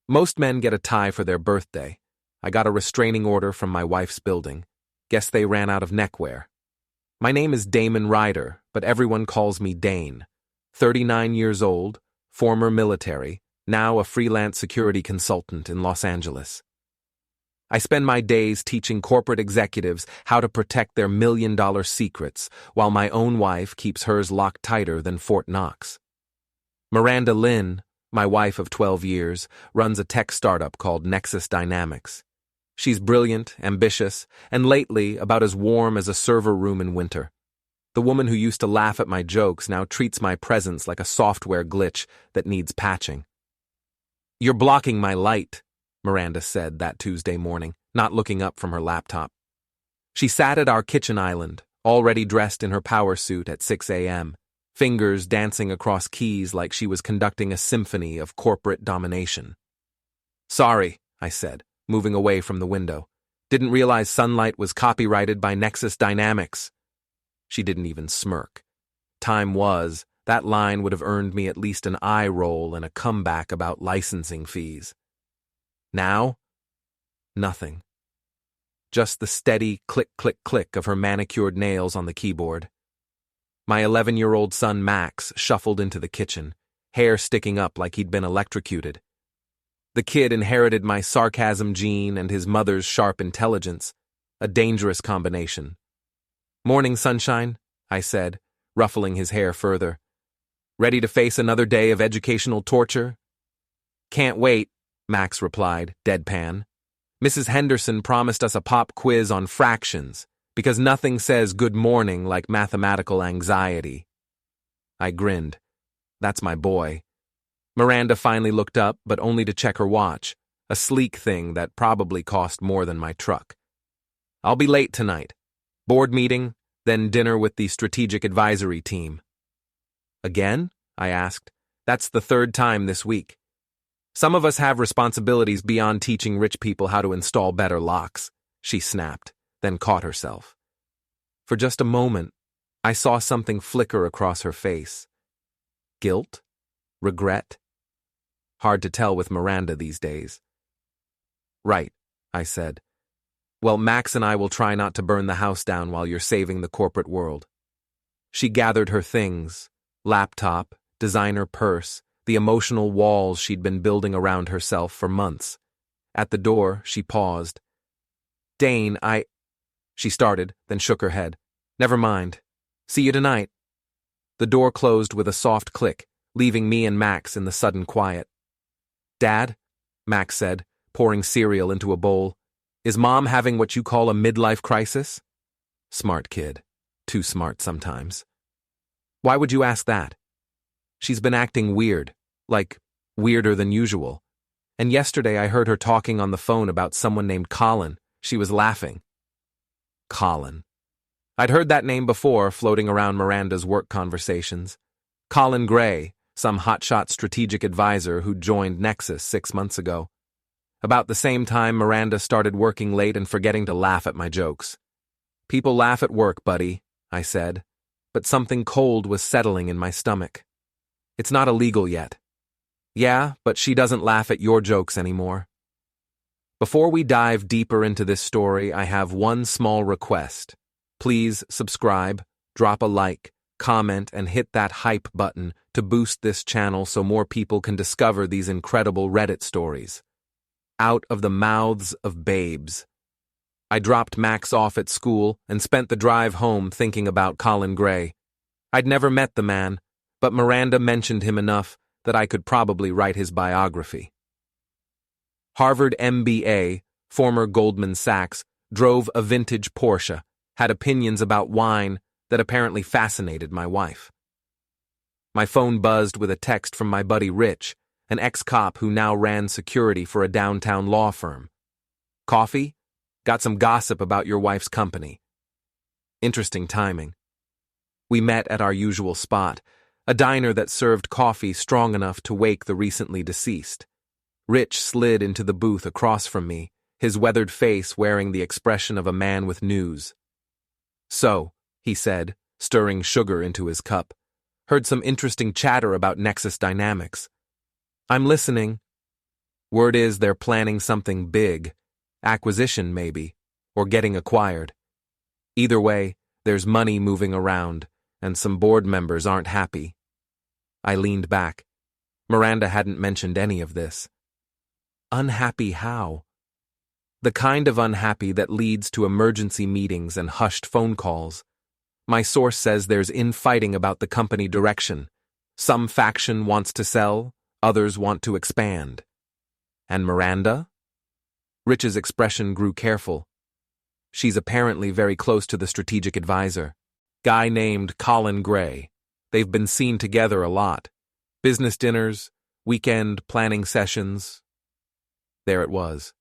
Most men get a tie for their birthday. I got a restraining order from my wife's building. Guess they ran out of neckwear. My name is Dane Ryder, but everyone calls me Dane. 39 years old, former military, now a freelance security consultant in Los Angeles. I spend my days teaching corporate executives how to protect their million-dollar secrets, while my own wife keeps hers locked tighter than Fort Knox. Miranda Lynn, my wife of 12 years, runs a tech startup called Nexus Dynamics. She's brilliant, ambitious, and lately about as warm as a server room in winter. The woman who used to laugh at my jokes now treats my presence like a software glitch that needs patching. "You're blocking my light," Miranda said that Tuesday morning, not looking up from her laptop. She sat at our kitchen island, already dressed in her power suit at 6 a.m., fingers dancing across keys like she was conducting a symphony of corporate domination. "Sorry," I said, moving away from the window. "Didn't realize sunlight was copyrighted by Nexus Dynamics." She didn't even smirk. Time was, that line would have earned me at least an eye roll and a comeback about licensing fees. Now? Nothing. Just the steady click-click-click of her manicured nails on the keyboard. My 11-year-old son Max shuffled into the kitchen, hair sticking up like he'd been electrocuted. The kid inherited my sarcasm gene and his mother's sharp intelligence, a dangerous combination. "Morning, sunshine," I said, ruffling his hair further. "Ready to face another day of educational torture?" "Can't wait," Max replied, deadpan. "Mrs. Henderson promised us a pop quiz on fractions, because nothing says good morning like mathematical anxiety." I grinned. That's my boy. Miranda finally looked up, but only to check her watch, a sleek thing that probably cost more than my truck. "I'll be late tonight. Board meeting, then dinner with the strategic advisory team." "Again?" I asked. "That's the third time this week." "Some of us have responsibilities beyond teaching rich people how to install better locks," she snapped, then caught herself. For just a moment, I saw something flicker across her face. Guilt? Regret? Hard to tell with Miranda these days. "Right," I said. "Well, Max and I will try not to burn the house down while you're saving the corporate world." She gathered her things, laptop, designer purse, the emotional walls she'd been building around herself for months. At the door, she paused. "Dane, She started, then shook her head. "Never mind. See you tonight." The door closed with a soft click, leaving me and Max in the sudden quiet. "Dad," Max said, pouring cereal into a bowl, "is Mom having what you call a midlife crisis?" Smart kid. Too smart sometimes. "Why would you ask that?" "She's been acting weird, like weirder than usual. And yesterday I heard her talking on the phone about someone named Colin. She was laughing." Colin. I'd heard that name before floating around Miranda's work conversations. Colin Gray, some hotshot strategic advisor who joined Nexus 6 months ago. About the same time, Miranda started working late and forgetting to laugh at my jokes. "People laugh at work, buddy," I said, but something cold was settling in my stomach. "It's not illegal yet." "Yeah, but she doesn't laugh at your jokes anymore." Before we dive deeper into this story, I have one small request. Please subscribe, drop a like, comment, and hit that hype button to boost this channel so more people can discover these incredible Reddit stories. Out of the mouths of babes. I dropped Max off at school and spent the drive home thinking about Colin Gray. I'd never met the man, but Miranda mentioned him enough that I could probably write his biography. Harvard MBA, former Goldman Sachs, drove a vintage Porsche, had opinions about wine that apparently fascinated my wife. My phone buzzed with a text from my buddy Rich, an ex-cop who now ran security for a downtown law firm. "Coffee? Got some gossip about your wife's company." Interesting timing. We met at our usual spot, a diner that served coffee strong enough to wake the recently deceased. Rich slid into the booth across from me, his weathered face wearing the expression of a man with news. "So," he said, stirring sugar into his cup, "heard some interesting chatter about Nexus Dynamics." "I'm listening." Word is they're planning something big, acquisition maybe, or getting acquired. Either way, there's money moving around, and some board members aren't happy. I leaned back. Miranda hadn't mentioned any of this. Unhappy how? The kind of unhappy that leads to emergency meetings and hushed phone calls. My source says there's infighting about the company direction. Some faction wants to sell, others want to expand. And Miranda? Rich's expression grew careful. She's apparently very close to the strategic advisor. Guy named Colin Gray. They've been seen together a lot. Business dinners, weekend planning sessions. There it was.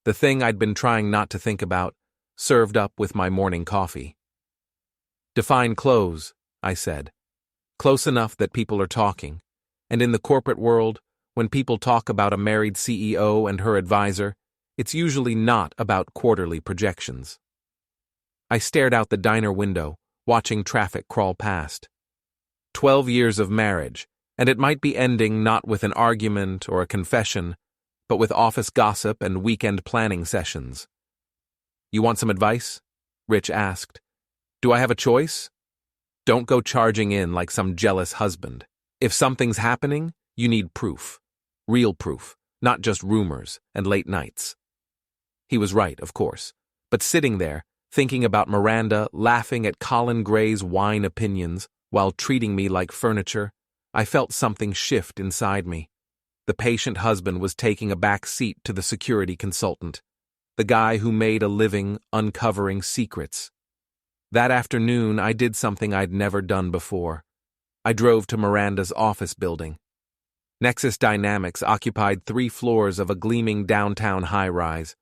The thing I'd been trying not to think about, served up with my morning coffee. Define close, I said. Close enough that people are talking. And in the corporate world, when people talk about a married CEO and her advisor, it's usually not about quarterly projections. I stared out the diner window, watching traffic crawl past. 12 years of marriage, and it might be ending not with an argument or a confession, but with office gossip and weekend planning sessions. You want some advice? Rich asked. Do I have a choice? Don't go charging in like some jealous husband. If something's happening, you need proof. Real proof, not just rumors and late nights. He was right, of course, but sitting there, thinking about Miranda, laughing at Colin Gray's wine opinions while treating me like furniture, I felt something shift inside me. The patient husband was taking a back seat to the security consultant, the guy who made a living uncovering secrets. That afternoon, I did something I'd never done before. I drove to Miranda's office building. Nexus Dynamics occupied 3 floors of a gleaming downtown high-rise.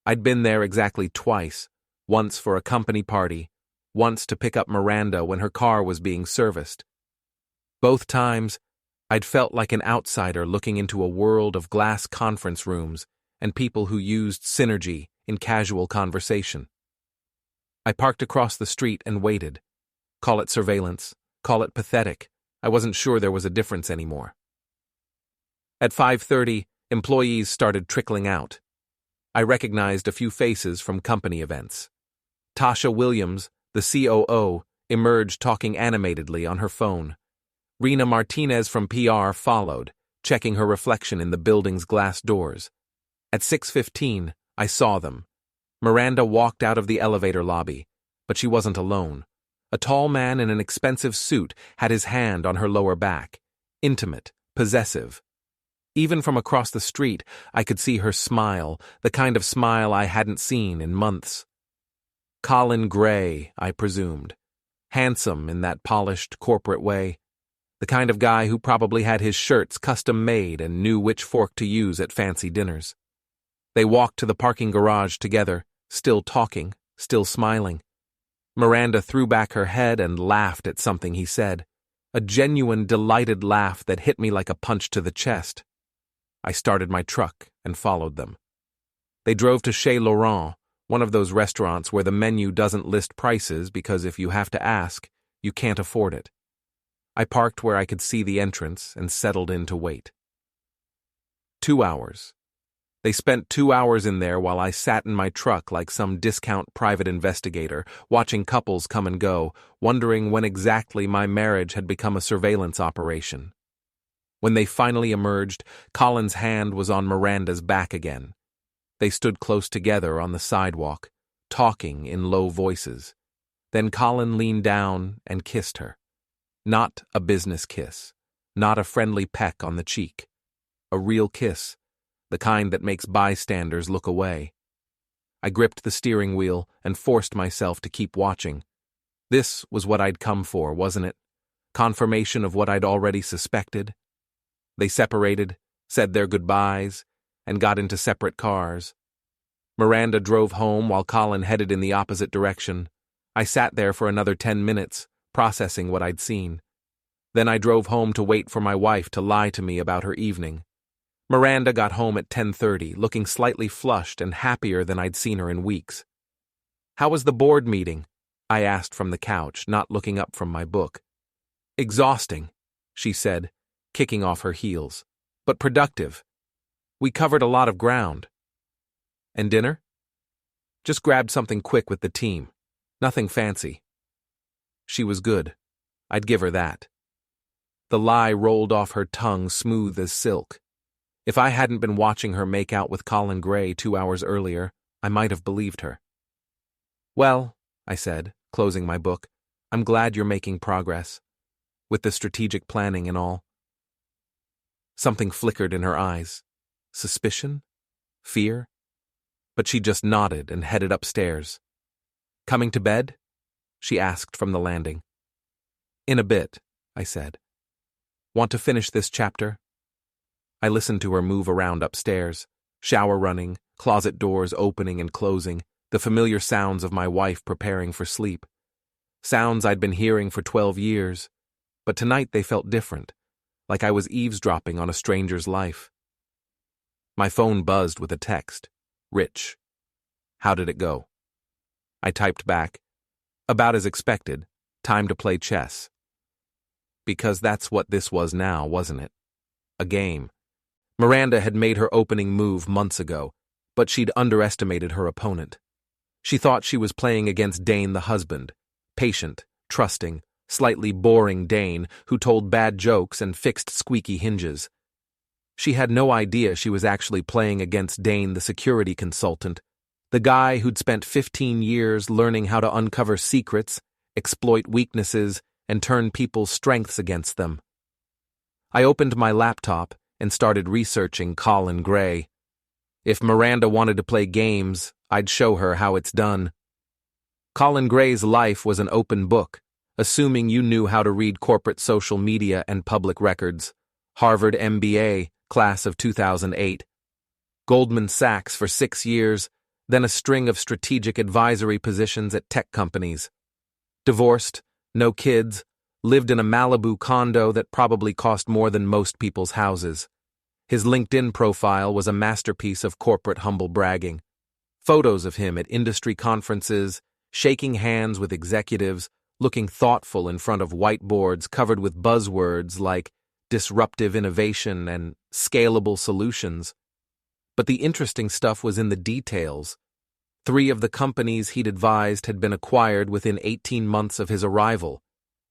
I'd been there exactly twice, once for a company party, once to pick up Miranda when her car was being serviced. Both times, I'd felt like an outsider looking into a world of glass conference rooms and people who used synergy in casual conversation. I parked across the street and waited. Call it surveillance, call it pathetic. I wasn't sure there was a difference anymore. At 5:30, employees started trickling out. I recognized a few faces from company events. Tasha Williams, the COO, emerged talking animatedly on her phone. Rena Martinez from PR followed, checking her reflection in the building's glass doors. At 6:15, I saw them. Miranda walked out of the elevator lobby, but she wasn't alone. A tall man in an expensive suit had his hand on her lower back. Intimate, possessive. Even from across the street, I could see her smile, the kind of smile I hadn't seen in months. Colin Gray, I presumed. Handsome in that polished corporate way. The kind of guy who probably had his shirts custom-made and knew which fork to use at fancy dinners. They walked to the parking garage together, still talking, still smiling. Miranda threw back her head and laughed at something he said. A genuine, delighted laugh that hit me like a punch to the chest. I started my truck and followed them. They drove to Chez Laurent, one of those restaurants where the menu doesn't list prices because if you have to ask, you can't afford it. I parked where I could see the entrance and settled in to wait. 2 hours. They spent 2 hours in there while I sat in my truck like some discount private investigator, watching couples come and go, wondering when exactly my marriage had become a surveillance operation. When they finally emerged, Colin's hand was on Miranda's back again. They stood close together on the sidewalk, talking in low voices. Then Colin leaned down and kissed her. Not a business kiss, not a friendly peck on the cheek. A real kiss, the kind that makes bystanders look away. I gripped the steering wheel and forced myself to keep watching. This was what I'd come for, wasn't it? Confirmation of what I'd already suspected. They separated, said their goodbyes, and got into separate cars. Miranda drove home while Colin headed in the opposite direction. I sat there for another 10 minutes, processing what I'd seen. Then I drove home to wait for my wife to lie to me about her evening. Miranda got home at 10:30, looking slightly flushed and happier than I'd seen her in weeks. "How was the board meeting?" I asked from the couch, not looking up from my book. "Exhausting," she said, kicking off her heels, "but productive." We covered a lot of ground. And dinner? Just grabbed something quick with the team. Nothing fancy. She was good. I'd give her that. The lie rolled off her tongue smooth as silk. If I hadn't been watching her make out with Colin Gray 2 hours earlier, I might have believed her. Well, I said, closing my book, I'm glad you're making progress. With the strategic planning and all. Something flickered in her eyes. Suspicion? Fear? But she just nodded and headed upstairs. Coming to bed? She asked from the landing. In a bit, I said. Want to finish this chapter? I listened to her move around upstairs, shower running, closet doors opening and closing, the familiar sounds of my wife preparing for sleep. Sounds I'd been hearing for 12 years, but tonight they felt different, like I was eavesdropping on a stranger's life. My phone buzzed with a text. Rich. How did it go? I typed back. About as expected. Time to play chess. Because that's what this was now, wasn't it? A game. Miranda had made her opening move months ago, but she'd underestimated her opponent. She thought she was playing against Dane the husband, patient, trusting, slightly boring Dane who told bad jokes and fixed squeaky hinges. She had no idea she was actually playing against Dane the security consultant, the guy who'd spent 15 years learning how to uncover secrets, exploit weaknesses, and turn people's strengths against them. I opened my laptop and started researching Colin Gray. If Miranda wanted to play games, I'd show her how it's done. Colin Gray's life was an open book, assuming you knew how to read corporate social media and public records. Harvard MBA, class of 2008. Goldman Sachs for 6 years, then a string of strategic advisory positions at tech companies. Divorced, no kids, lived in a Malibu condo that probably cost more than most people's houses. His LinkedIn profile was a masterpiece of corporate humble bragging. Photos of him at industry conferences, shaking hands with executives, looking thoughtful in front of whiteboards covered with buzzwords like disruptive innovation and scalable solutions. But the interesting stuff was in the details. 3 of the companies he'd advised had been acquired within 18 months of his arrival.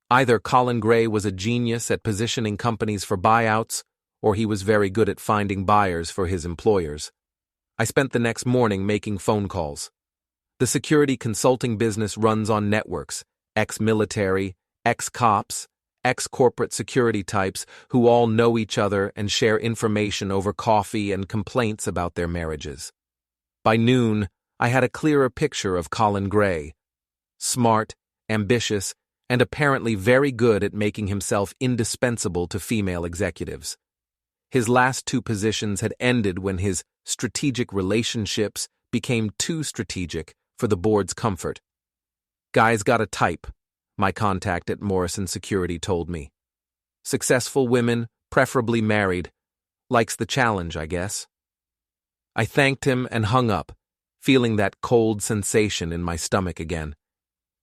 Either Colin Gray was a genius at positioning companies for buyouts, or he was very good at finding buyers for his employers. I spent the next morning making phone calls. The security consulting business runs on networks, ex-military, ex-cops, ex-corporate security types who all know each other and share information over coffee and complaints about their marriages. By noon, I had a clearer picture of Colin Gray. Smart, ambitious, and apparently very good at making himself indispensable to female executives. His last 2 positions had ended when his strategic relationships became too strategic for the board's comfort. Guy's got a type, my contact at Morrison Security told me. Successful women, preferably married. Likes the challenge, I guess. I thanked him and hung up, feeling that cold sensation in my stomach again.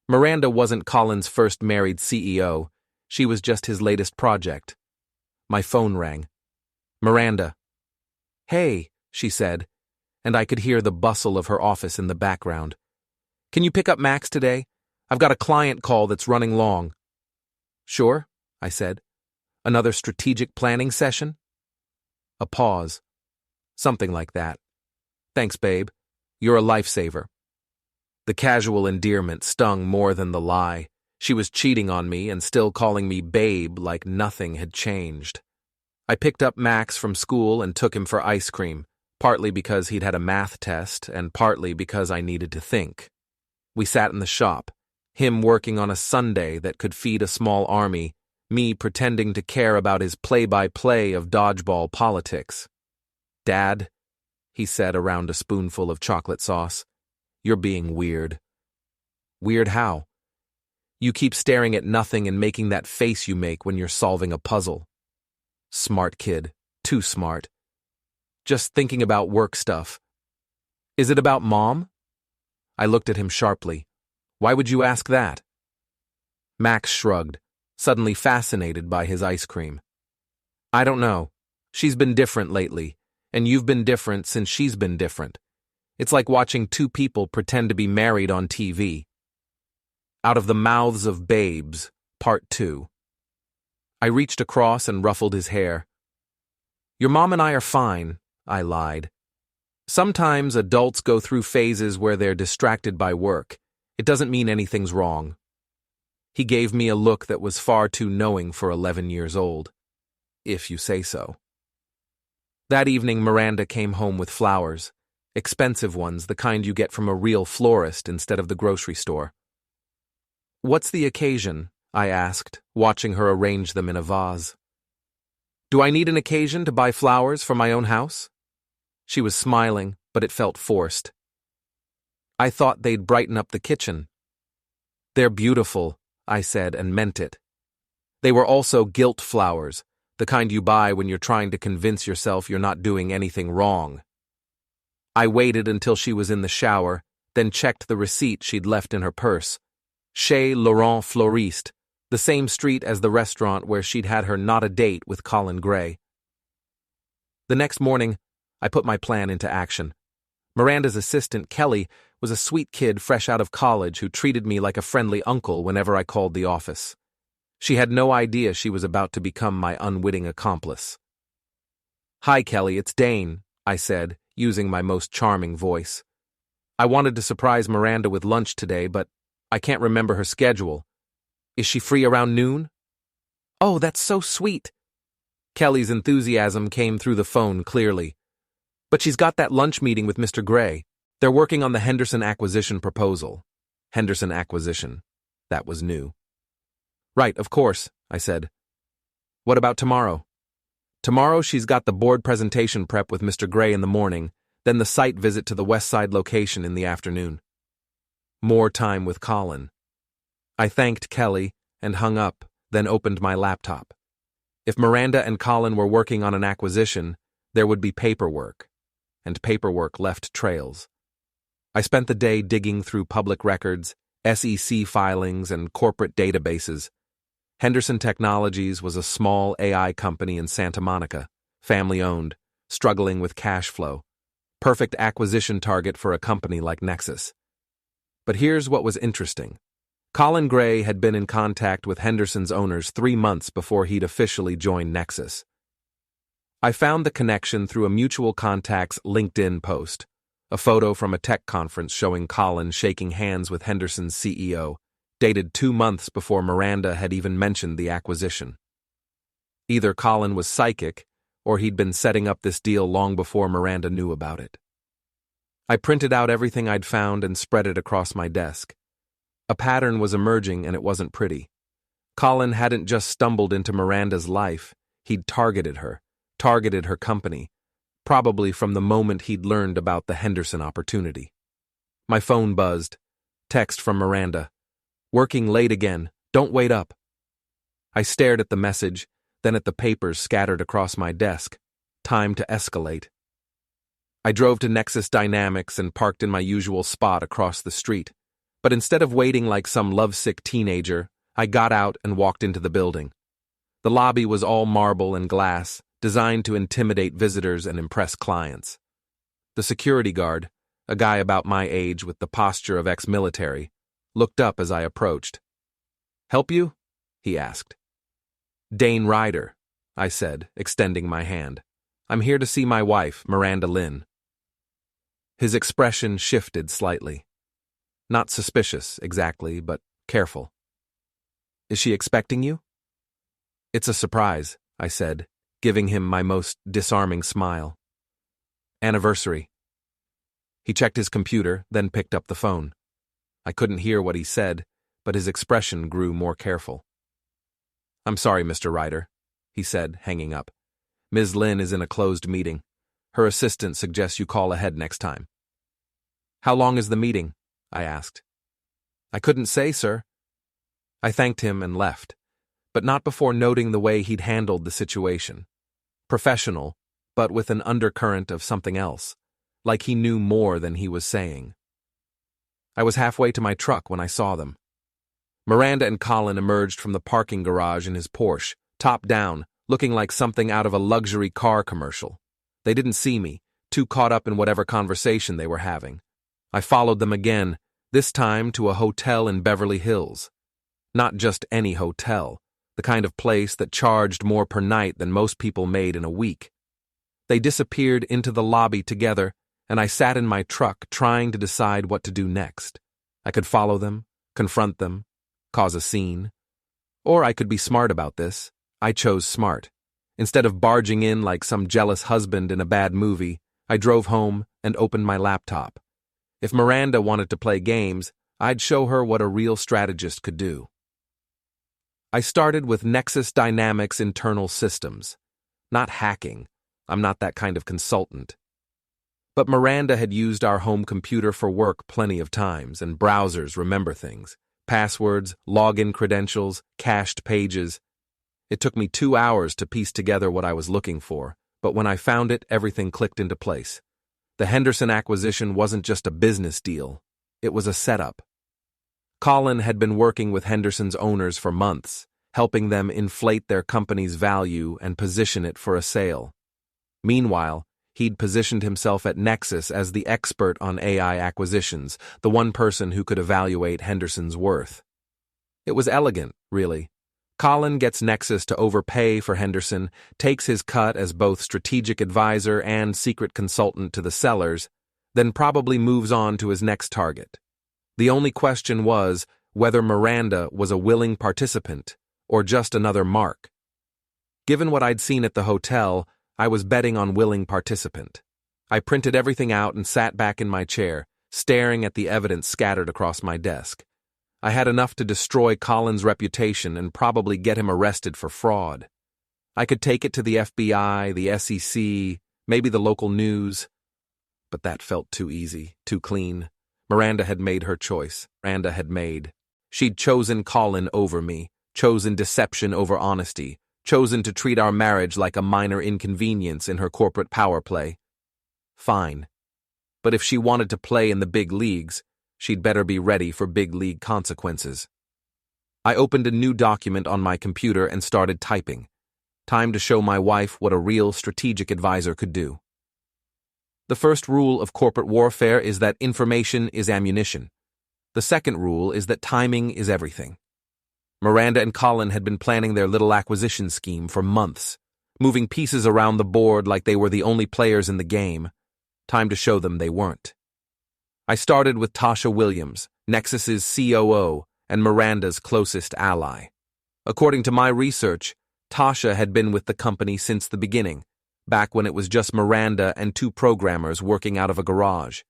Miranda wasn't Colin's first married CEO. She was just his latest project. My phone rang. Miranda. Hey, she said, and I could hear the bustle of her office in the background. Can you pick up Max today? I've got a client call that's running long. Sure, I said. Another strategic planning session? A pause. Something like that. Thanks, babe. You're a lifesaver. The casual endearment stung more than the lie. She was cheating on me and still calling me babe like nothing had changed. I picked up Max from school and took him for ice cream, partly because he'd had a math test and partly because I needed to think. We sat in the shop, him working on a sundae that could feed a small army, me pretending to care about his play-by-play of dodgeball politics. Dad, he said around a spoonful of chocolate sauce, you're being weird. Weird how? You keep staring at nothing and making that face you make when you're solving a puzzle. Smart kid. Too smart. Just thinking about work stuff. Is it about Mom? I looked at him sharply. Why would you ask that? Max shrugged, suddenly fascinated by his ice cream. I don't know. She's been different lately, And you've been different since she's been different. It's like watching two people pretend to be married on TV. Out of the Mouths of Babes, Part 2. I reached across and ruffled his hair. Your mom and I are fine, I lied. Sometimes adults go through phases where they're distracted by work. It doesn't mean anything's wrong. He gave me a look that was far too knowing for 11 years old. If you say so. That evening, Miranda came home with flowers. Expensive ones, the kind you get from a real florist instead of the grocery store. What's the occasion? I asked, watching her arrange them in a vase. Do I need an occasion to buy flowers for my own house? She was smiling, but it felt forced. I thought they'd brighten up the kitchen. They're beautiful, I said, and meant it. They were also guilt flowers, the kind you buy when you're trying to convince yourself you're not doing anything wrong. I waited until she was in the shower, then checked the receipt she'd left in her purse. Chez Laurent Fleuriste, the same street as the restaurant where she'd had her not-a-date with Colin Gray. The next morning, I put my plan into action. Miranda's assistant, Kelly, was a sweet kid fresh out of college who treated me like a friendly uncle whenever I called the office. She had no idea she was about to become my unwitting accomplice. Hi, Kelly, it's Dane, I said, using my most charming voice. I wanted to surprise Miranda with lunch today, but I can't remember her schedule. Is she free around noon? Oh, that's so sweet. Kelly's enthusiasm came through the phone clearly. But she's got that lunch meeting with Mr. Gray. They're working on the Henderson acquisition proposal. Henderson acquisition. That was new. Right, of course, I said. What about tomorrow? Tomorrow she's got the board presentation prep with Mr. Gray in the morning, then the site visit to the West Side location in the afternoon. More time with Colin. I thanked Kelly and hung up, then opened my laptop. If Miranda and Colin were working on an acquisition, there would be paperwork, and paperwork left trails. I spent the day digging through public records, SEC filings, and corporate databases. Henderson Technologies was a small AI company in Santa Monica, family-owned, struggling with cash flow. Perfect acquisition target for a company like Nexus. But here's what was interesting. Colin Gray had been in contact with Henderson's owners 3 months before he'd officially joined Nexus. I found the connection through a mutual contact's LinkedIn post, a photo from a tech conference showing Colin shaking hands with Henderson's CEO, dated 2 months before Miranda had even mentioned the acquisition. Either Colin was psychic, or he'd been setting up this deal long before Miranda knew about it. I printed out everything I'd found and spread it across my desk. A pattern was emerging, and it wasn't pretty. Colin hadn't just stumbled into Miranda's life, he'd targeted her company, probably from the moment he'd learned about the Henderson opportunity. My phone buzzed. Text from Miranda. Working late again, don't wait up. I stared at the message, then at the papers scattered across my desk. Time to escalate. I drove to Nexus Dynamics and parked in my usual spot across the street. But instead of waiting like some lovesick teenager, I got out and walked into the building. The lobby was all marble and glass, designed to intimidate visitors and impress clients. The security guard, a guy about my age with the posture of ex-military, looked up as I approached. Help you? He asked. Dane Ryder, I said, extending my hand. I'm here to see my wife, Miranda Lynn. His expression shifted slightly. Not suspicious, exactly, but careful. Is she expecting you? It's a surprise, I said, giving him my most disarming smile. Anniversary. He checked his computer, then picked up the phone. I couldn't hear what he said, but his expression grew more careful. I'm sorry, Mr. Ryder, he said, hanging up. Ms. Lynn is in a closed meeting. Her assistant suggests you call ahead next time. How long is the meeting? I asked. I couldn't say, sir. I thanked him and left, but not before noting the way he'd handled the situation. Professional, but with an undercurrent of something else, like he knew more than he was saying. I was halfway to my truck when I saw them. Miranda and Colin emerged from the parking garage in his Porsche, top down, looking like something out of a luxury car commercial. They didn't see me, too caught up in whatever conversation they were having. I followed them again, this time to a hotel in Beverly Hills. Not just any hotel, the kind of place that charged more per night than most people made in a week. They disappeared into the lobby together, and I sat in my truck trying to decide what to do next. I could follow them, confront them, cause a scene. Or I could be smart about this. I chose smart. Instead of barging in like some jealous husband in a bad movie, I drove home and opened my laptop. If Miranda wanted to play games, I'd show her what a real strategist could do. I started with Nexus Dynamics internal systems. Not hacking. I'm not that kind of consultant. But Miranda had used our home computer for work plenty of times, and browsers remember things. Passwords, login credentials, cached pages. It took me 2 hours to piece together what I was looking for, but when I found it, everything clicked into place. The Henderson acquisition wasn't just a business deal. It was a setup. Colin had been working with Henderson's owners for months, helping them inflate their company's value and position it for a sale. Meanwhile, he'd positioned himself at Nexus as the expert on AI acquisitions, the one person who could evaluate Henderson's worth. It was elegant, really. Colin gets Nexus to overpay for Henderson, takes his cut as both strategic advisor and secret consultant to the sellers, then probably moves on to his next target. The only question was whether Miranda was a willing participant or just another mark. Given what I'd seen at the hotel, I was betting on willing participant. I printed everything out and sat back in my chair, staring at the evidence scattered across my desk. I had enough to destroy Colin's reputation and probably get him arrested for fraud. I could take it to the FBI, the SEC, maybe the local news. But that felt too easy, too clean. Miranda had made her choice. She'd chosen Colin over me, chosen deception over honesty, chosen to treat our marriage like a minor inconvenience in her corporate power play. Fine. But if she wanted to play in the big leagues, she'd better be ready for big league consequences. I opened a new document on my computer and started typing. Time to show my wife what a real strategic advisor could do. The first rule of corporate warfare is that information is ammunition. The second rule is that timing is everything. Miranda and Colin had been planning their little acquisition scheme for months, moving pieces around the board like they were the only players in the game. Time to show them they weren't. I started with Tasha Williams, Nexus's COO and Miranda's closest ally. According to my research, Tasha had been with the company since the beginning, back when it was just Miranda and 2 programmers working out of a garage.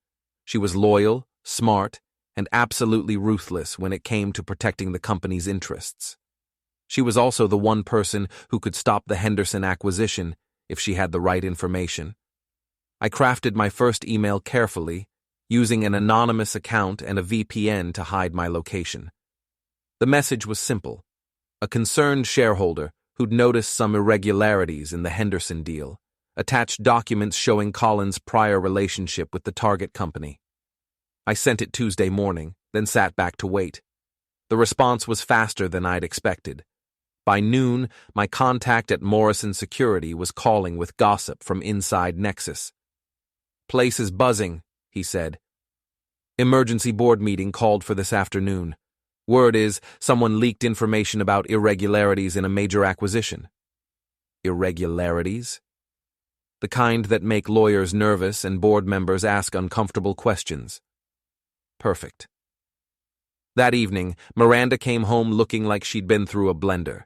She was loyal, smart, and absolutely ruthless when it came to protecting the company's interests. She was also the one person who could stop the Henderson acquisition if she had the right information. I crafted my first email carefully, using an anonymous account and a VPN to hide my location. The message was simple. A concerned shareholder who'd noticed some irregularities in the Henderson deal attached documents showing Colin's prior relationship with the target company. I sent it Tuesday morning, then sat back to wait. The response was faster than I'd expected. By noon, my contact at Morrison Security was calling with gossip from inside Nexus. "Place is buzzing," he said. "Emergency board meeting called for this afternoon. Word is someone leaked information about irregularities in a major acquisition." Irregularities? The kind that make lawyers nervous and board members ask uncomfortable questions. Perfect. That evening, Miranda came home looking like she'd been through a blender.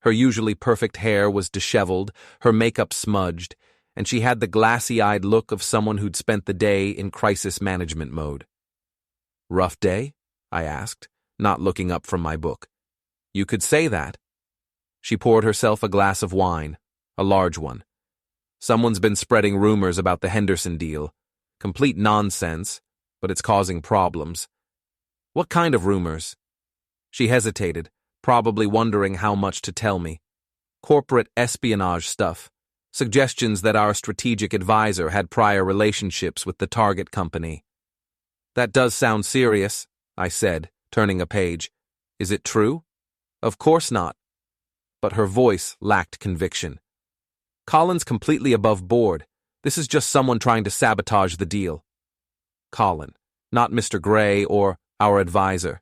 Her usually perfect hair was disheveled, her makeup smudged, and she had the glassy-eyed look of someone who'd spent the day in crisis management mode. "Rough day?" I asked, not looking up from my book. "You could say that." She poured herself a glass of wine, a large one. "Someone's been spreading rumors about the Henderson deal. Complete nonsense, but it's causing problems." "What kind of rumors?" She hesitated, probably wondering how much to tell me. "Corporate espionage stuff. Suggestions that our strategic advisor had prior relationships with the target company." "That does sound serious," I said, turning a page. "Is it true?" "Of course not." But her voice lacked conviction. "Colin's completely above board. This is just someone trying to sabotage the deal. Colin, not Mr. Gray or our advisor.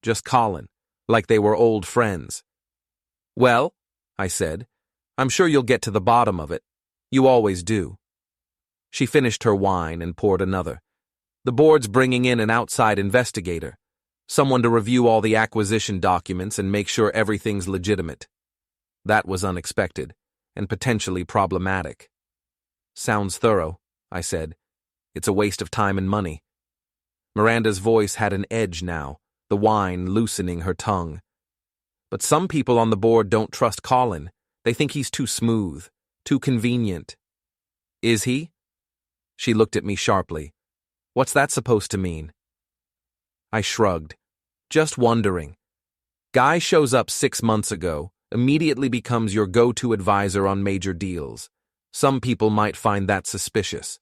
Just Colin, like they were old friends. Well, I said, I'm sure you'll get to the bottom of it. You always do. She finished her wine and poured another. The board's bringing in an outside investigator, someone to review all the acquisition documents and make sure everything's legitimate. That was unexpected and potentially problematic. Sounds thorough, I said. It's a waste of time and money. Miranda's voice had an edge now, the wine loosening her tongue. But some people on the board don't trust Colin. They think he's too smooth, too convenient. Is he? She looked at me sharply. What's that supposed to mean? I shrugged. Just wondering. Guy shows up 6 months ago, immediately becomes your go-to advisor on major deals. Some people might find that suspicious.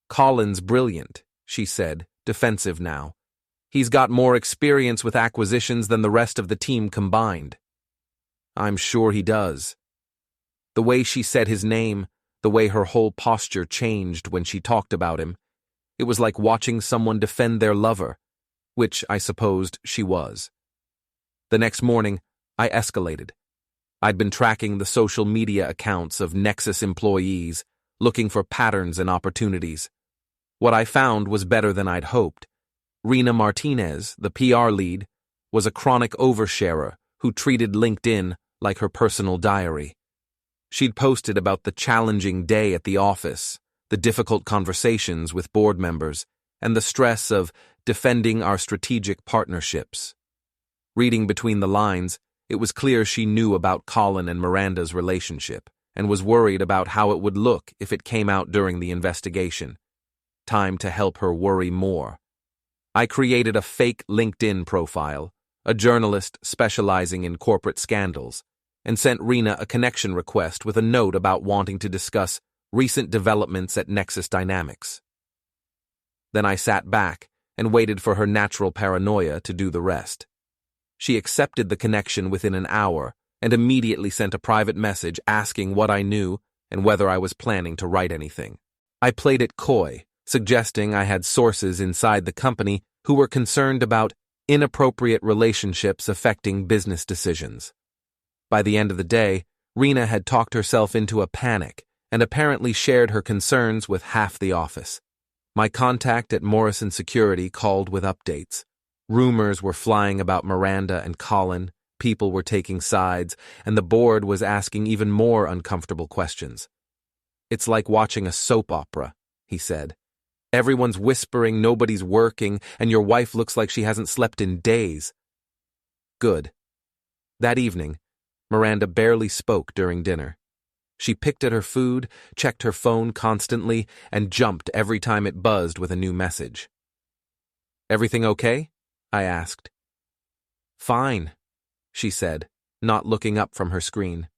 Colin's brilliant, she said, defensive now. He's got more experience with acquisitions than the rest of the team combined. I'm sure he does. The way she said his name, the way her whole posture changed when she talked about him, it was like watching someone defend their lover, which I supposed she was. The next morning, I escalated. I'd been tracking the social media accounts of Nexus employees, looking for patterns and opportunities. What I found was better than I'd hoped. Rena Martinez, the PR lead, was a chronic oversharer who treated LinkedIn like her personal diary. She'd posted about the challenging day at the office, the difficult conversations with board members, and the stress of defending our strategic partnerships. Reading between the lines, it was clear she knew about Colin and Miranda's relationship and was worried about how it would look if it came out during the investigation. Time to help her worry more. I created a fake LinkedIn profile, a journalist specializing in corporate scandals, and sent Rena a connection request with a note about wanting to discuss recent developments at Nexus Dynamics. Then I sat back and waited for her natural paranoia to do the rest. She accepted the connection within an hour and immediately sent a private message asking what I knew and whether I was planning to write anything. I played it coy, suggesting I had sources inside the company who were concerned about inappropriate relationships affecting business decisions. By the end of the day, Rena had talked herself into a panic and apparently shared her concerns with half the office. My contact at Morrison Security called with updates. Rumors were flying about Miranda and Colin, people were taking sides, and the board was asking even more uncomfortable questions. It's like watching a soap opera, he said. Everyone's whispering, nobody's working, and your wife looks like she hasn't slept in days. Good. That evening, Miranda barely spoke during dinner. She picked at her food, checked her phone constantly, and jumped every time it buzzed with a new message. Everything okay? I asked. Fine, she said, not looking up from her screen.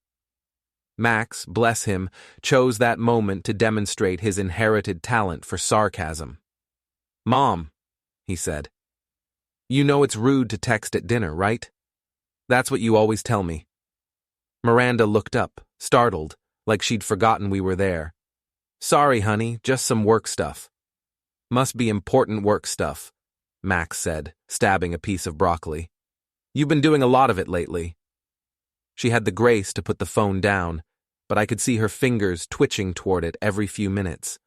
Max, bless him, chose that moment to demonstrate his inherited talent for sarcasm. Mom, he said. You know it's rude to text at dinner, right? That's what you always tell me. Miranda looked up, startled, like she'd forgotten we were there. Sorry, honey, just some work stuff. Must be important work stuff, Max said, stabbing a piece of broccoli. You've been doing a lot of it lately. She had the grace to put the phone down, but I could see her fingers twitching toward it every few minutes.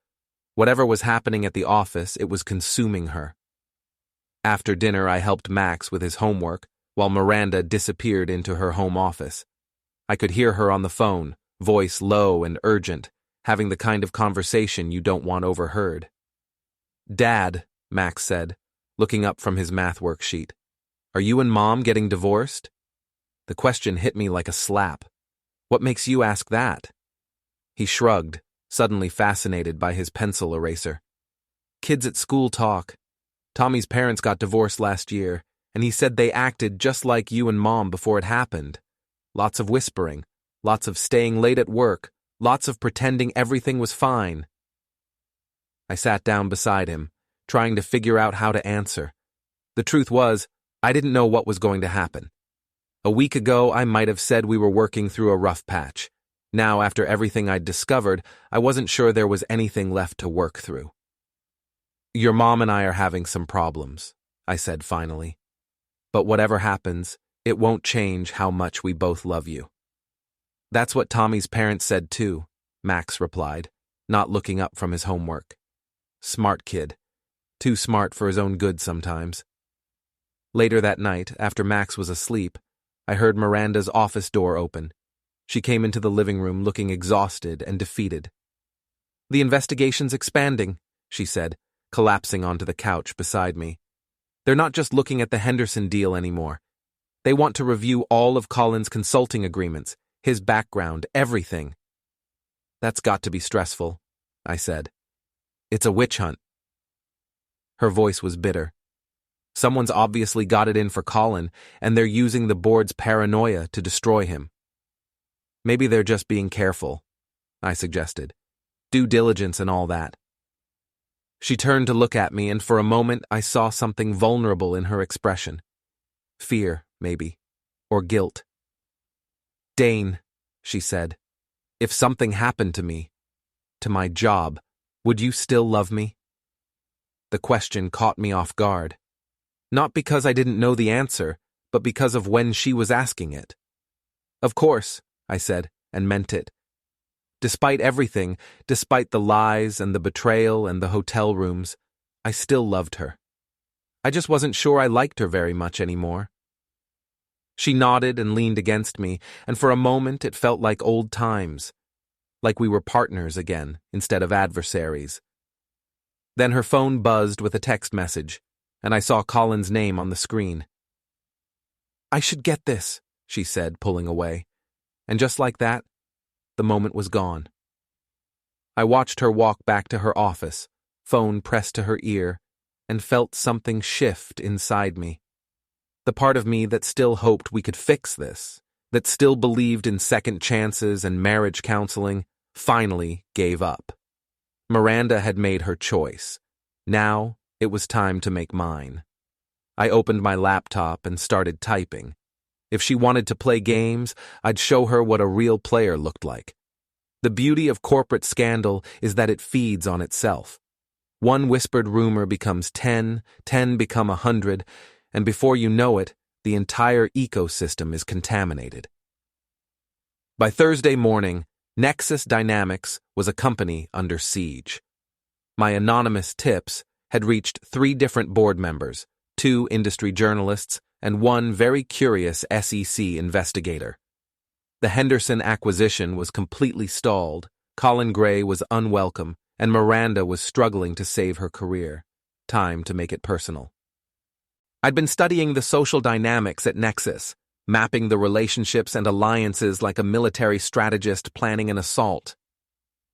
Whatever was happening at the office, it was consuming her. After dinner, I helped Max with his homework, while Miranda disappeared into her home office. I could hear her on the phone, voice low and urgent, having the kind of conversation you don't want overheard. Dad, Max said, looking up from his math worksheet. Are you and Mom getting divorced? The question hit me like a slap. What makes you ask that? He shrugged, suddenly fascinated by his pencil eraser. Kids at school talk. Tommy's parents got divorced last year, and he said they acted just like you and Mom before it happened. Lots of whispering, lots of staying late at work, lots of pretending everything was fine. I sat down beside him, trying to figure out how to answer. The truth was, I didn't know what was going to happen. A week ago, I might have said we were working through a rough patch. Now, after everything I'd discovered, I wasn't sure there was anything left to work through. "Your mom and I are having some problems," I said finally. "But whatever happens, it won't change how much we both love you." "That's what Tommy's parents said too," Max replied, not looking up from his homework. Smart kid. Too smart for his own good sometimes. Later that night, after Max was asleep, I heard Miranda's office door open. She came into the living room looking exhausted and defeated. "The investigation's expanding," she said, collapsing onto the couch beside me. "They're not just looking at the Henderson deal anymore. They want to review all of Colin's consulting agreements, his background, everything." "That's got to be stressful," I said. "It's a witch hunt." Her voice was bitter. "Someone's obviously got it in for Colin, and they're using the board's paranoia to destroy him." "Maybe they're just being careful," I suggested. "Due diligence and all that." She turned to look at me, and for a moment I saw something vulnerable in her expression. Fear, maybe, or guilt. "Dane," she said, "if something happened to me, to my job, would you still love me?" The question caught me off guard. Not because I didn't know the answer, but because of when she was asking it. "Of course," I said, and meant it. Despite everything, despite the lies and the betrayal and the hotel rooms, I still loved her. I just wasn't sure I liked her very much anymore. She nodded and leaned against me, and for a moment it felt like old times, like we were partners again instead of adversaries. Then her phone buzzed with a text message, and I saw Colin's name on the screen. "I should get this," she said, pulling away. And just like that, the moment was gone. I watched her walk back to her office, phone pressed to her ear, and felt something shift inside me. The part of me that still hoped we could fix this, that still believed in second chances and marriage counseling, finally gave up. Miranda had made her choice. Now it was time to make mine. I opened my laptop and started typing. If she wanted to play games, I'd show her what a real player looked like. The beauty of corporate scandal is that it feeds on itself. One whispered rumor becomes 10, 10 become 100, and before you know it, the entire ecosystem is contaminated. By Thursday morning, Nexus Dynamics was a company under siege. My anonymous tips had reached 3 different board members, 2 industry journalists, and 1 very curious SEC investigator. The Henderson acquisition was completely stalled, Colin Gray was unwelcome, and Miranda was struggling to save her career. Time to make it personal. I'd been studying the social dynamics at Nexus, mapping the relationships and alliances like a military strategist planning an assault.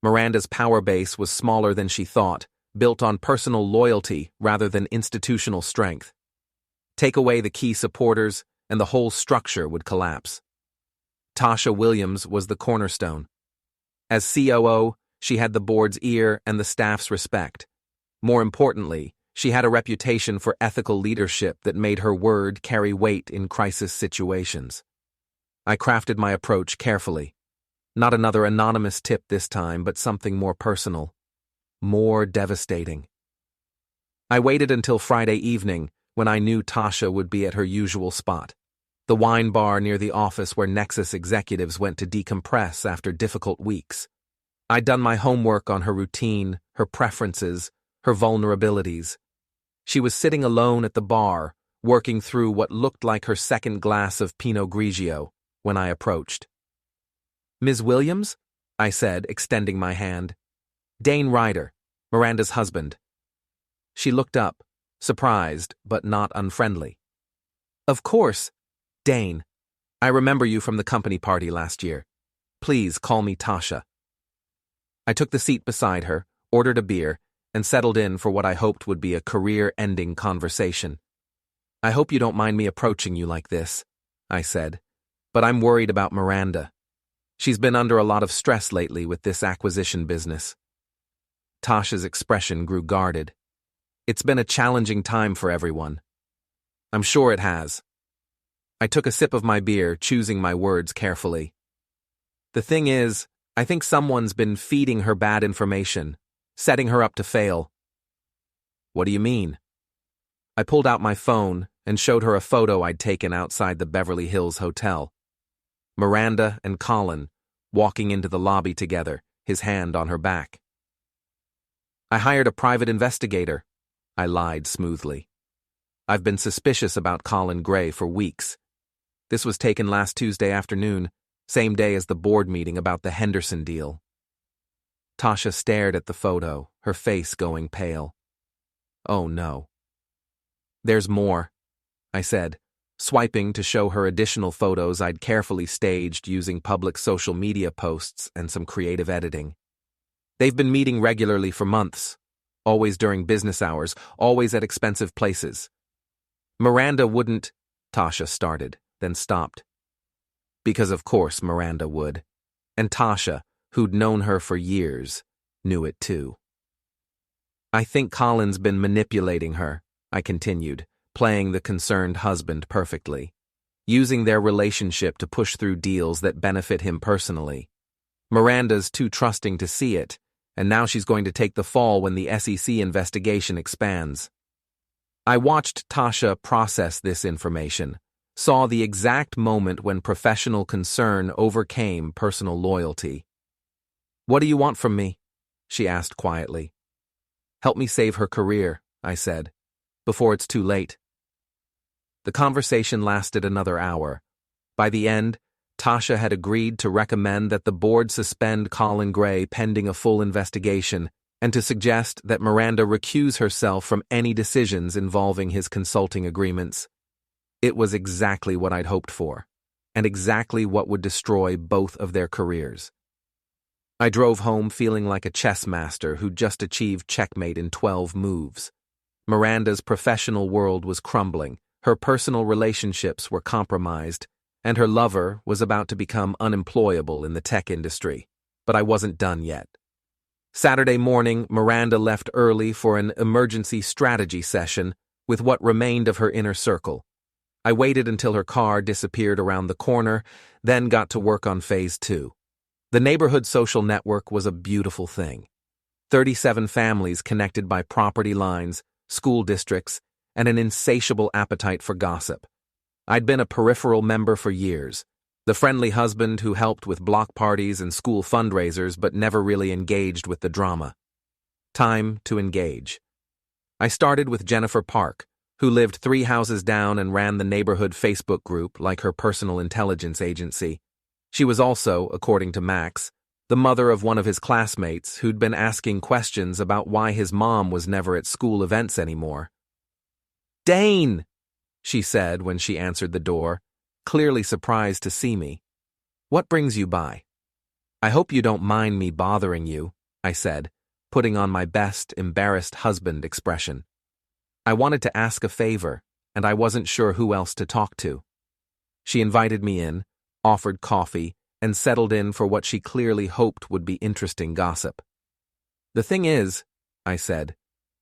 Miranda's power base was smaller than she thought, built on personal loyalty rather than institutional strength. Take away the key supporters, and the whole structure would collapse. Tasha Williams was the cornerstone. As COO, she had the board's ear and the staff's respect. More importantly, she had a reputation for ethical leadership that made her word carry weight in crisis situations. I crafted my approach carefully. Not another anonymous tip this time, but something more personal, more devastating. I waited until Friday evening, when I knew Tasha would be at her usual spot, the wine bar near the office where Nexus executives went to decompress after difficult weeks. I'd done my homework on her routine, her preferences, her vulnerabilities. She was sitting alone at the bar, working through what looked like her second glass of Pinot Grigio, when I approached. "Ms. Williams?" I said, extending my hand. "Dane Ryder, Miranda's husband." She looked up, surprised but not unfriendly. "Of course, Dane. I remember you from the company party last year. Please call me Tasha." I took the seat beside her, ordered a beer, and settled in for what I hoped would be a career-ending conversation. "I hope you don't mind me approaching you like this," I said, "but I'm worried about Miranda. She's been under a lot of stress lately with this acquisition business." Tasha's expression grew guarded. "It's been a challenging time for everyone." "I'm sure it has." I took a sip of my beer, choosing my words carefully. "The thing is, I think someone's been feeding her bad information, setting her up to fail. What do you mean? I pulled out my phone and showed her a photo I'd taken outside the Beverly Hills Hotel. Miranda and Colin walking into the lobby together, his hand on her back. I hired a private investigator, I lied smoothly. I've been suspicious about Colin Gray for weeks. This was taken last Tuesday afternoon, same day as the board meeting about the Henderson deal. Tasha stared at the photo, her face going pale. Oh no. There's more, I said, swiping to show her additional photos I'd carefully staged using public social media posts and some creative editing. They've been meeting regularly for months, always during business hours, always at expensive places. Miranda wouldn't, Tasha started, then stopped. Because of course Miranda would. And Tasha, who'd known her for years, knew it too. I think Colin's been manipulating her, I continued, playing the concerned husband perfectly, using their relationship to push through deals that benefit him personally. Miranda's too trusting to see it, and now she's going to take the fall when the SEC investigation expands. I watched Tasha process this information, saw the exact moment when professional concern overcame personal loyalty. What do you want from me? She asked quietly. Help me save her career, I said, before it's too late. The conversation lasted another hour. By the end, Tasha had agreed to recommend that the board suspend Colin Gray pending a full investigation and to suggest that Miranda recuse herself from any decisions involving his consulting agreements. It was exactly what I'd hoped for, and exactly what would destroy both of their careers. I drove home feeling like a chess master who'd just achieved checkmate in 12 moves. Miranda's professional world was crumbling, her personal relationships were compromised, and her lover was about to become unemployable in the tech industry. But I wasn't done yet. Saturday morning, Miranda left early for an emergency strategy session with what remained of her inner circle. I waited until her car disappeared around the corner, then got to work on phase 2. The neighborhood social network was a beautiful thing. 37 families connected by property lines, school districts, and an insatiable appetite for gossip. I'd been a peripheral member for years, the friendly husband who helped with block parties and school fundraisers but never really engaged with the drama. Time to engage. I started with Jennifer Park, who lived 3 houses down and ran the neighborhood Facebook group like her personal intelligence agency. She was also, according to Max, the mother of one of his classmates who'd been asking questions about why his mom was never at school events anymore. "Dane!" she said when she answered the door, clearly surprised to see me. "What brings you by?" "I hope you don't mind me bothering you," I said, putting on my best embarrassed husband expression. I wanted to ask a favor, and I wasn't sure who else to talk to. She invited me in, offered coffee, and settled in for what she clearly hoped would be interesting gossip. "The thing is," I said,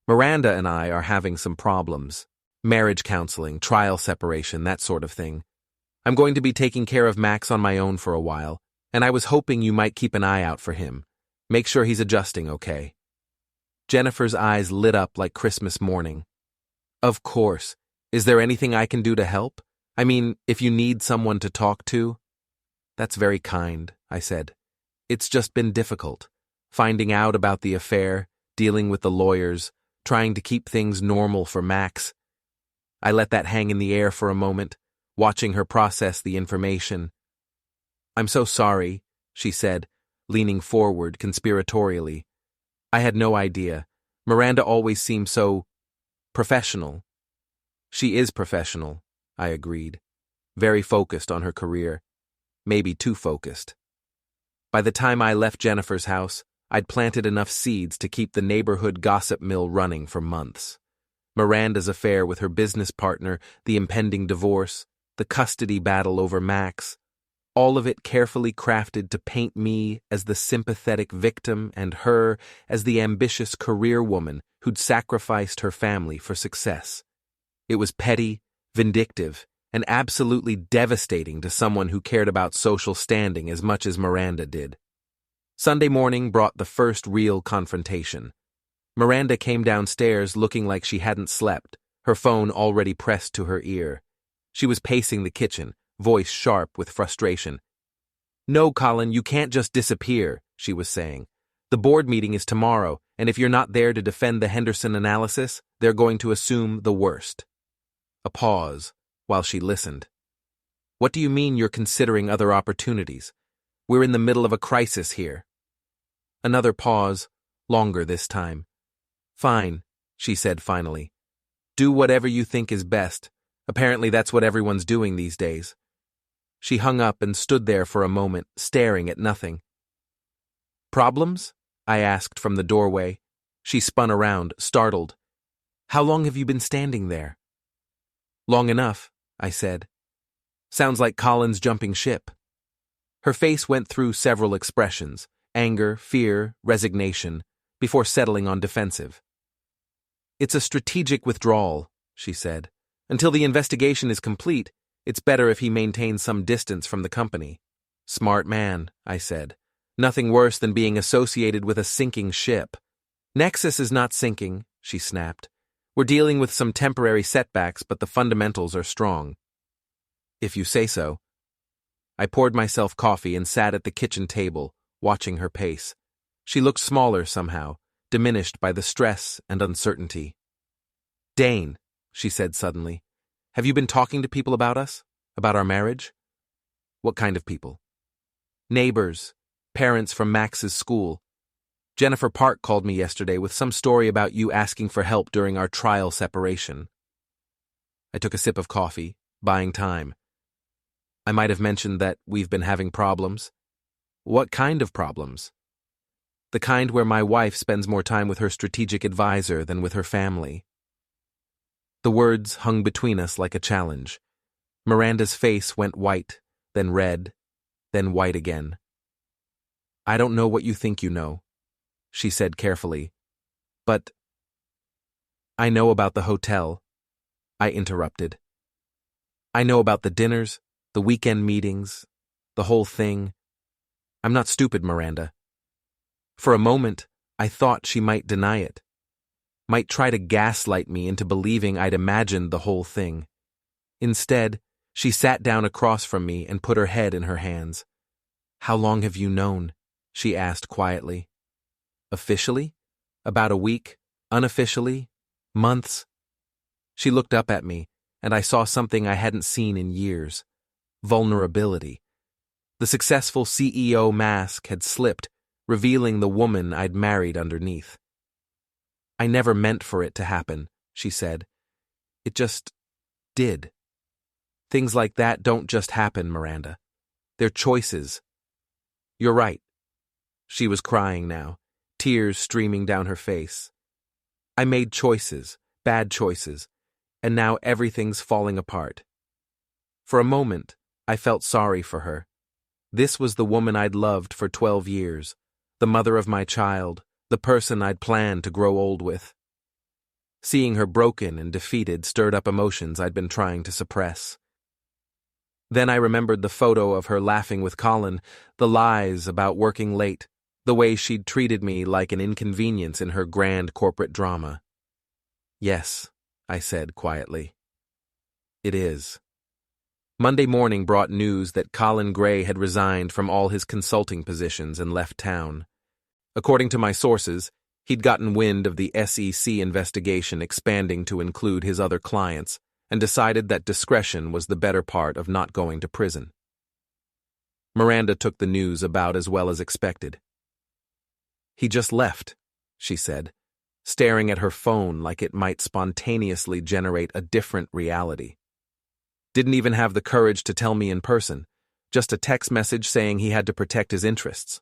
"Miranda and I are having some problems. Marriage counseling, trial separation, that sort of thing. I'm going to be taking care of Max on my own for a while, and I was hoping you might keep an eye out for him. Make sure he's adjusting okay." Jennifer's eyes lit up like Christmas morning. "Of course. Is there anything I can do to help? I mean, if you need someone to talk to?" "That's very kind," I said. "It's just been difficult. Finding out about the affair, dealing with the lawyers, trying to keep things normal for Max." I let that hang in the air for a moment, watching her process the information. "I'm so sorry," she said, leaning forward conspiratorially. "I had no idea. Miranda always seemed so professional." "She is professional," I agreed. "Very focused on her career. Maybe too focused." By the time I left Jennifer's house, I'd planted enough seeds to keep the neighborhood gossip mill running for months. Miranda's affair with her business partner, the impending divorce, the custody battle over Max, all of it carefully crafted to paint me as the sympathetic victim and her as the ambitious career woman who'd sacrificed her family for success. It was petty, vindictive, and absolutely devastating to someone who cared about social standing as much as Miranda did. Sunday morning brought the first real confrontation. Miranda came downstairs looking like she hadn't slept, her phone already pressed to her ear. She was pacing the kitchen, voice sharp with frustration. "No, Colin, you can't just disappear," she was saying. "The board meeting is tomorrow, and if you're not there to defend the Henderson analysis, they're going to assume the worst." A pause, while she listened. "What do you mean you're considering other opportunities? We're in the middle of a crisis here." Another pause, longer this time. "Fine," she said finally. "Do whatever you think is best. Apparently that's what everyone's doing these days." She hung up and stood there for a moment, staring at nothing. "Problems?" I asked from the doorway. She spun around, startled. "How long have you been standing there?" "Long enough," I said. "Sounds like Colin's jumping ship." Her face went through several expressions: anger, fear, resignation, before settling on defensive. "It's a strategic withdrawal," she said. "Until the investigation is complete, it's better if he maintains some distance from the company." "Smart man," I said. "Nothing worse than being associated with a sinking ship." "Nexus is not sinking," she snapped. "We're dealing with some temporary setbacks, but the fundamentals are strong." "If you say so." I poured myself coffee and sat at the kitchen table, watching her pace. She looked smaller somehow, diminished by the stress and uncertainty. "Dane," she said suddenly, "have you been talking to people about us? About our marriage?" "What kind of people?" "Neighbors, parents from Max's school. Jennifer Park called me yesterday with some story about you asking for help during our trial separation." I took a sip of coffee, buying time. "I might have mentioned that we've been having problems." "What kind of problems?" "The kind where my wife spends more time with her strategic advisor than with her family." The words hung between us like a challenge. Miranda's face went white, then red, then white again. "I don't know what you think you know," she said carefully. "But—" "I know about the hotel," I interrupted. "I know about the dinners, the weekend meetings, the whole thing. I'm not stupid, Miranda." For a moment, I thought she might deny it, might try to gaslight me into believing I'd imagined the whole thing. Instead, she sat down across from me and put her head in her hands. "How long have you known?" she asked quietly. "Officially? About a week? Unofficially? Months?" She looked up at me, and I saw something I hadn't seen in years: vulnerability. The successful CEO mask had slipped, revealing the woman I'd married underneath. "I never meant for it to happen," she said. "It just did. Things like that don't just happen, Miranda. They're choices." "You're right." She was crying now, tears streaming down her face. "I made choices, bad choices, and now everything's falling apart." For a moment, I felt sorry for her. This was the woman I'd loved for 12 years, the mother of my child, the person I'd planned to grow old with. Seeing her broken and defeated stirred up emotions I'd been trying to suppress. Then I remembered the photo of her laughing with Colin, the lies about working late, the way she'd treated me like an inconvenience in her grand corporate drama. "Yes," I said quietly. "It is." Monday morning brought news that Colin Gray had resigned from all his consulting positions and left town. According to my sources, he'd gotten wind of the SEC investigation expanding to include his other clients and decided that discretion was the better part of not going to prison. Miranda took the news about as well as expected. "He just left," she said, staring at her phone like it might spontaneously generate a different reality. "Didn't even have the courage to tell me in person, just a text message saying he had to protect his interests."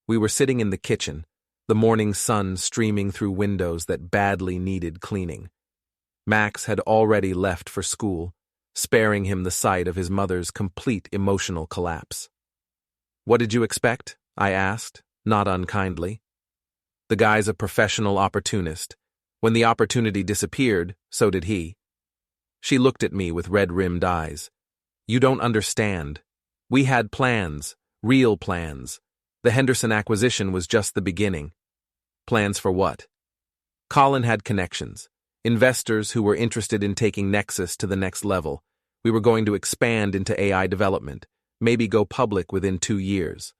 We were sitting in the kitchen, the morning sun streaming through windows that badly needed cleaning. Max had already left for school, sparing him the sight of his mother's complete emotional collapse. "What did you expect?" I asked, not unkindly. "The guy's a professional opportunist. When the opportunity disappeared, so did he." She looked at me with red-rimmed eyes. "You don't understand. We had plans, real plans. The Henderson acquisition was just the beginning. Plans for what? Colin had connections, investors who were interested in taking Nexus to the next level. We were going to expand into AI development, maybe go public within 2 years.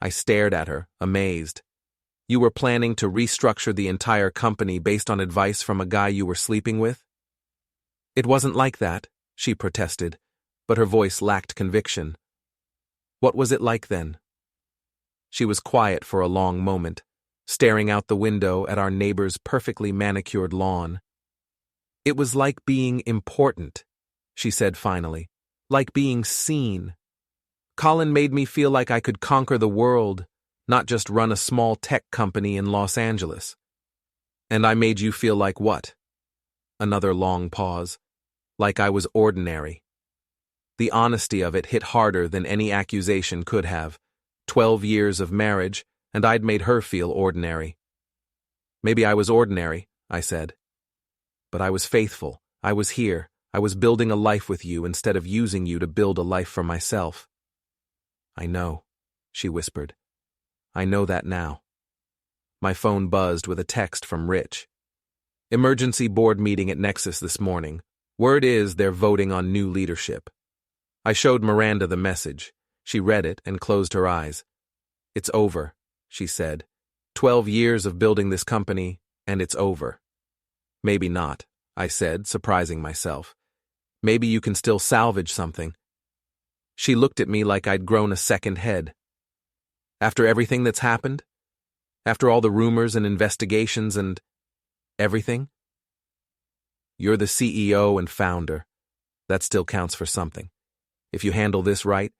I stared at her, amazed. You were planning to restructure the entire company based on advice from a guy you were sleeping with? It wasn't like that, she protested, but her voice lacked conviction. What was it like then? She was quiet for a long moment, staring out the window at our neighbor's perfectly manicured lawn. It was like being important, she said finally, like being seen. Colin made me feel like I could conquer the world, not just run a small tech company in Los Angeles. And I made you feel like what? Another long pause. Like I was ordinary. The honesty of it hit harder than any accusation could have. 12 years of marriage, and I'd made her feel ordinary. Maybe I was ordinary, I said. But I was faithful. I was here. I was building a life with you instead of using you to build a life for myself. I know, she whispered. I know that now. My phone buzzed with a text from Rich. Emergency board meeting at Nexus this morning. Word is they're voting on new leadership. I showed Miranda the message. She read it and closed her eyes. It's over, she said. 12 years of building this company, and it's over. Maybe not, I said, surprising myself. Maybe you can still salvage something. She looked at me like I'd grown a second head. After everything that's happened? After all the rumors and investigations and everything? You're the CEO and founder. That still counts for something. If you handle this right,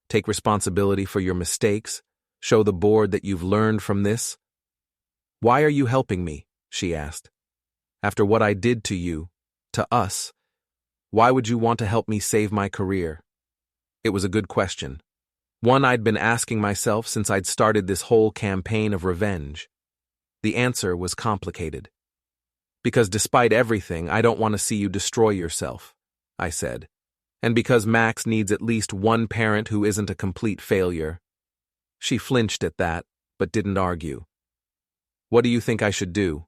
take responsibility for your mistakes, show the board that you've learned from this. Why are you helping me? She asked. After what I did to you, to us, why would you want to help me save my career? It was a good question. One I'd been asking myself since I'd started this whole campaign of revenge. The answer was complicated. Because despite everything, I don't want to see you destroy yourself, I said. And because Max needs at least one parent who isn't a complete failure. She flinched at that, but didn't argue. What do you think I should do?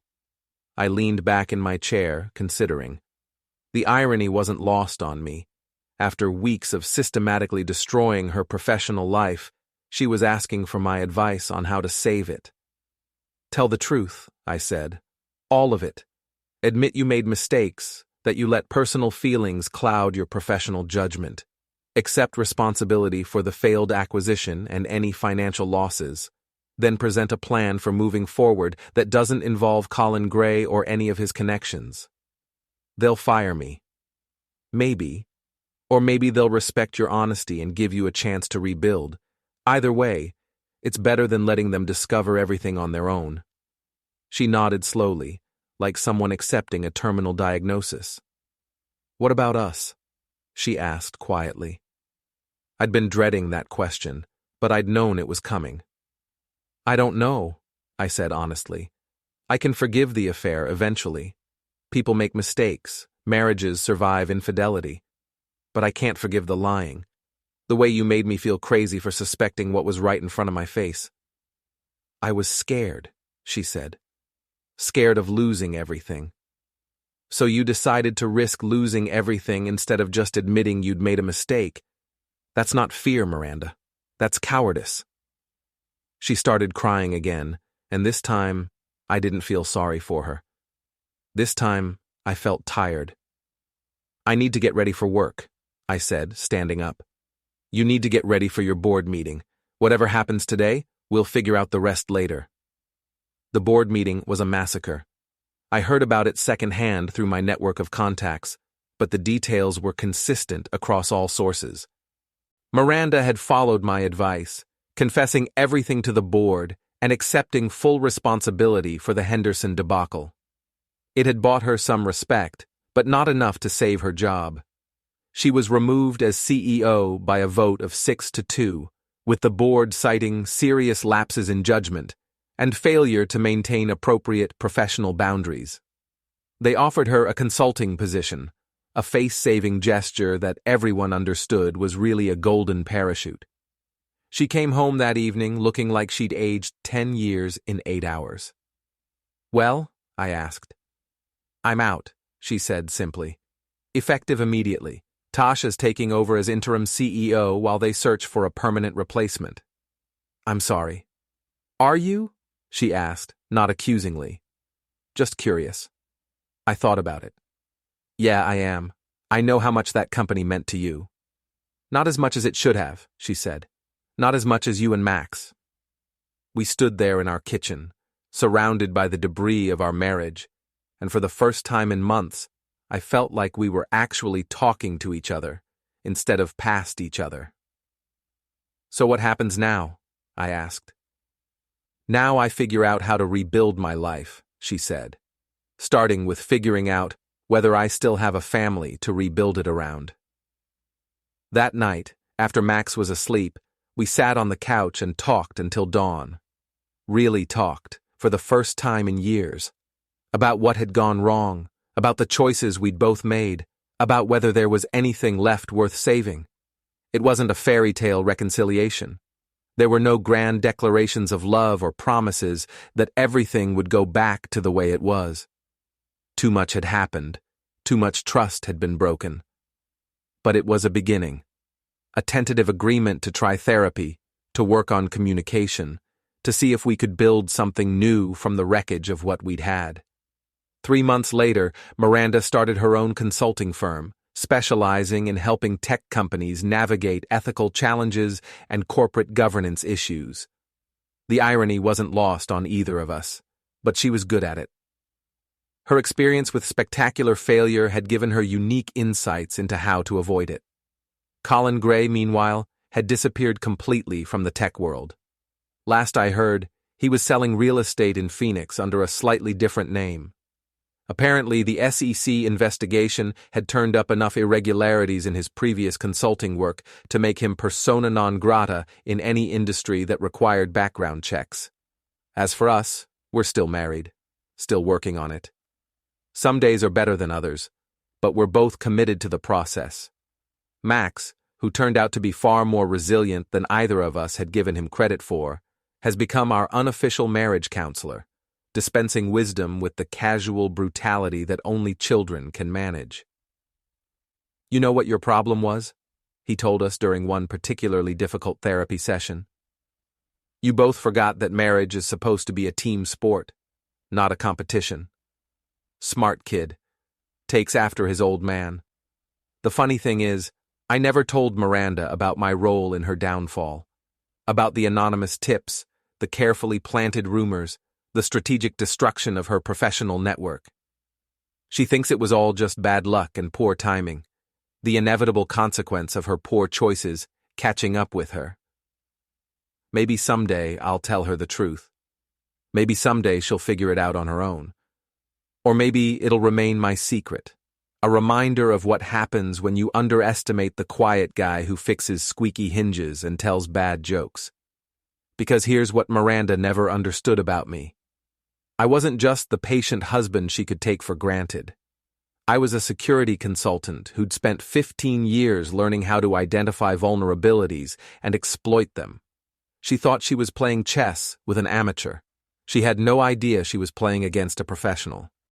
I leaned back in my chair, considering. The irony wasn't lost on me. After weeks of systematically destroying her professional life, she was asking for my advice on how to save it. Tell the truth, I said. All of it. Admit you made mistakes, that you let personal feelings cloud your professional judgment. Accept responsibility for the failed acquisition and any financial losses. Then present a plan for moving forward that doesn't involve Colin Gray or any of his connections. They'll fire me. Maybe. Or maybe they'll respect your honesty and give you a chance to rebuild. Either way, it's better than letting them discover everything on their own. She nodded slowly, like someone accepting a terminal diagnosis. What about us? She asked quietly. I'd been dreading that question, but I'd known it was coming. I don't know, I said honestly. I can forgive the affair eventually. People make mistakes, marriages survive infidelity. But I can't forgive the lying. The way you made me feel crazy for suspecting what was right in front of my face. I was scared, she said. Scared of losing everything. So you decided to risk losing everything instead of just admitting you'd made a mistake. That's not fear, Miranda. That's cowardice. She started crying again, and this time, I didn't feel sorry for her. This time, I felt tired. I need to get ready for work, I said, standing up. You need to get ready for your board meeting. Whatever happens today, we'll figure out the rest later. The board meeting was a massacre. I heard about it secondhand through my network of contacts, but the details were consistent across all sources. Miranda had followed my advice, confessing everything to the board and accepting full responsibility for the Henderson debacle. It had bought her some respect, but not enough to save her job. She was removed as CEO by a vote of 6-2, with the board citing serious lapses in judgment and failure to maintain appropriate professional boundaries. They offered her a consulting position, a face-saving gesture that everyone understood was really a golden parachute. She came home that evening looking like she'd aged 10 years in 8 hours. "Well?" I asked. "I'm out," she said simply. "Effective immediately. Tasha's taking over as interim CEO while they search for a permanent replacement." "I'm sorry." "Are you?" she asked, not accusingly. "Just curious." I thought about it. "Yeah, I am. I know how much that company meant to you." "Not as much as it should have," she said. "Not as much as you and Max." We stood there in our kitchen, surrounded by the debris of our marriage, and for the first time in months, I felt like we were actually talking to each other, instead of past each other. "So what happens now?" I asked. "Now I figure out how to rebuild my life," she said, starting with figuring out whether I still have a family to rebuild it around. That night, after Max was asleep, we sat on the couch and talked until dawn. Really talked, for the first time in years. About what had gone wrong, about the choices we'd both made, about whether there was anything left worth saving. It wasn't a fairy tale reconciliation. There were no grand declarations of love or promises that everything would go back to the way it was. Too much had happened. Too much trust had been broken. But it was a beginning. A tentative agreement to try therapy, to work on communication, to see if we could build something new from the wreckage of what we'd had. 3 months later, Miranda started her own consulting firm, specializing in helping tech companies navigate ethical challenges and corporate governance issues. The irony wasn't lost on either of us, but she was good at it. Her experience with spectacular failure had given her unique insights into how to avoid it. Colin Gray, meanwhile, had disappeared completely from the tech world. Last I heard, he was selling real estate in Phoenix under a slightly different name. Apparently, the SEC investigation had turned up enough irregularities in his previous consulting work to make him persona non grata in any industry that required background checks. As for us, we're still married, still working on it. Some days are better than others, but we're both committed to the process. Max, who turned out to be far more resilient than either of us had given him credit for, has become our unofficial marriage counselor, dispensing wisdom with the casual brutality that only children can manage. "You know what your problem was?" he told us during one particularly difficult therapy session. "You both forgot that marriage is supposed to be a team sport, not a competition." Smart kid. Takes after his old man. The funny thing is, I never told Miranda about my role in her downfall. About the anonymous tips, the carefully planted rumors, the strategic destruction of her professional network. She thinks it was all just bad luck and poor timing, the inevitable consequence of her poor choices catching up with her. Maybe someday I'll tell her the truth. Maybe someday she'll figure it out on her own. Or maybe it'll remain my secret, a reminder of what happens when you underestimate the quiet guy who fixes squeaky hinges and tells bad jokes. Because here's what Miranda never understood about me. I wasn't just the patient husband she could take for granted. I was a security consultant who'd spent 15 years learning how to identify vulnerabilities and exploit them. She thought she was playing chess with an amateur. She had no idea she was playing against a professional.